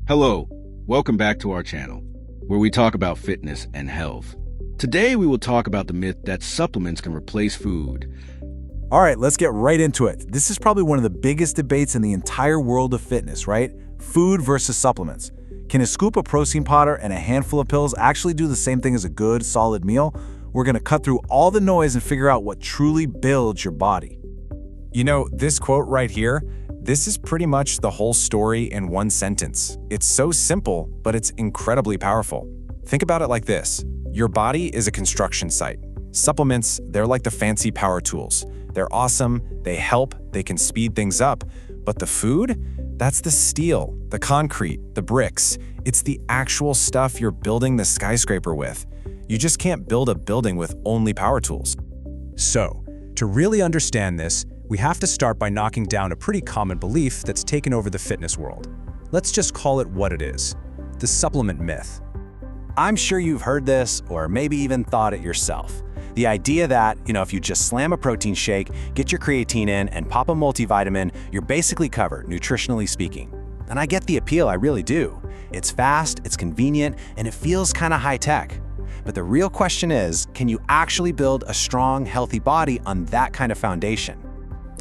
Hello, welcome back to our channel, where we talk about fitness and health. Today we will talk about the myth that supplements can replace food. All right, let's get right into it. This is probably one of the biggest debates in the entire world of fitness, right? Food versus supplements. Can a scoop of protein powder and a handful of pills actually do the same thing as a good, solid meal? We're going to cut through all the noise and figure out what truly builds your body. You know, this quote right here, this is pretty much the whole story in one sentence. It's so simple, but it's incredibly powerful. Think about it like this. Your body is a construction site. Supplements, they're like the fancy power tools. They're awesome, they help, they can speed things up. But the food? That's the steel, the concrete, the bricks. It's the actual stuff you're building the skyscraper with. You just can't build a building with only power tools. So, to really understand this, we have to start by knocking down a pretty common belief that's taken over the fitness world. Let's just call it what it is: the supplement myth. I'm sure you've heard this or maybe even thought it yourself. The idea that, if you just slam a protein shake, get your creatine in, and pop a multivitamin, you're basically covered, nutritionally speaking. And I get the appeal, I really do. It's fast, it's convenient, and it feels kind of high-tech. But the real question is, can you actually build a strong, healthy body on that kind of foundation?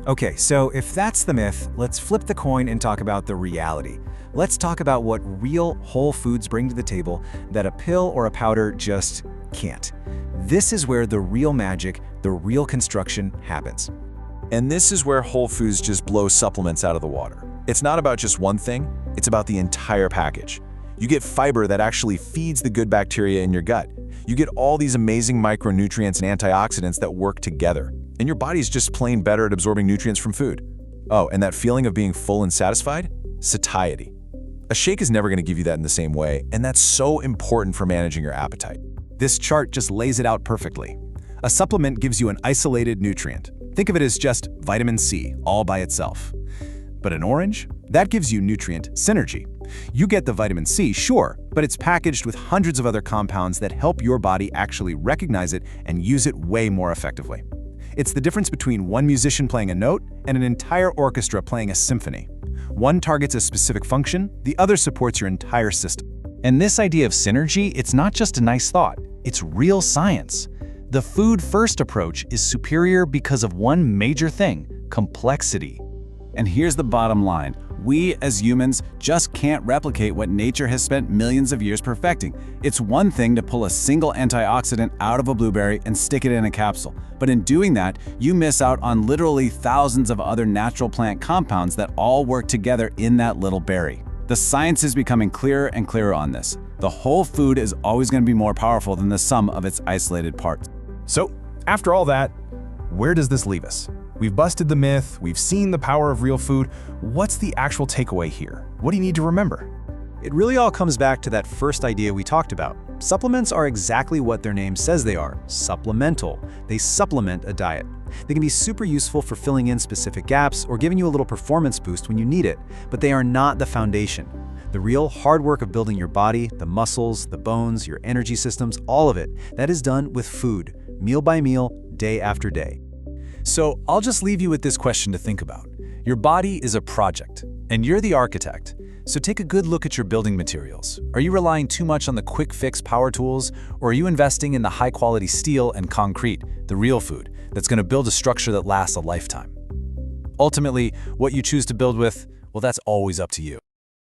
Okay, so if that's the myth, let's flip the coin and talk about the reality. Let's talk about what real whole foods bring to the table that a pill or a powder just can't. This is where the real magic, the real construction happens. And this is where whole foods just blow supplements out of the water. It's not about just one thing, it's about the entire package. You get fiber that actually feeds the good bacteria in your gut. You get all these amazing micronutrients and antioxidants that work together. And your body's just plain better at absorbing nutrients from food. Oh, and that feeling of being full and satisfied? Satiety. A shake is never going to give you that in the same way, and that's so important for managing your appetite. This chart just lays it out perfectly. A supplement gives you an isolated nutrient. Think of it as just vitamin C, all by itself. But an orange? That gives you nutrient synergy. You get the vitamin C, sure, but it's packaged with hundreds of other compounds that help your body actually recognize it and use it way more effectively. It's the difference between one musician playing a note and an entire orchestra playing a symphony. One targets a specific function, the other supports your entire system. And this idea of synergy, it's not just a nice thought, it's real science. The food-first approach is superior because of one major thing: complexity. And here's the bottom line. We, as humans, just can't replicate what nature has spent millions of years perfecting. It's one thing to pull a single antioxidant out of a blueberry and stick it in a capsule. But in doing that, you miss out on literally thousands of other natural plant compounds that all work together in that little berry. The science is becoming clearer and clearer on this. The whole food is always going to be more powerful than the sum of its isolated parts. So, after all that, where does this leave us? We've busted the myth, we've seen the power of real food. What's the actual takeaway here? What do you need to remember? It really all comes back to that first idea we talked about. Supplements are exactly what their name says they are: supplemental. They supplement a diet. They can be super useful for filling in specific gaps or giving you a little performance boost when you need it, but they are not the foundation. The real hard work of building your body, the muscles, the bones, your energy systems, all of it, that is done with food, meal by meal, day after day. So I'll just leave you with this question to think about. Your body is a project, and you're the architect. So take a good look at your building materials. Are you relying too much on the quick fix power tools, or are you investing in the high quality steel and concrete, the real food, that's going to build a structure that lasts a lifetime? Ultimately, what you choose to build with, well, that's always up to you.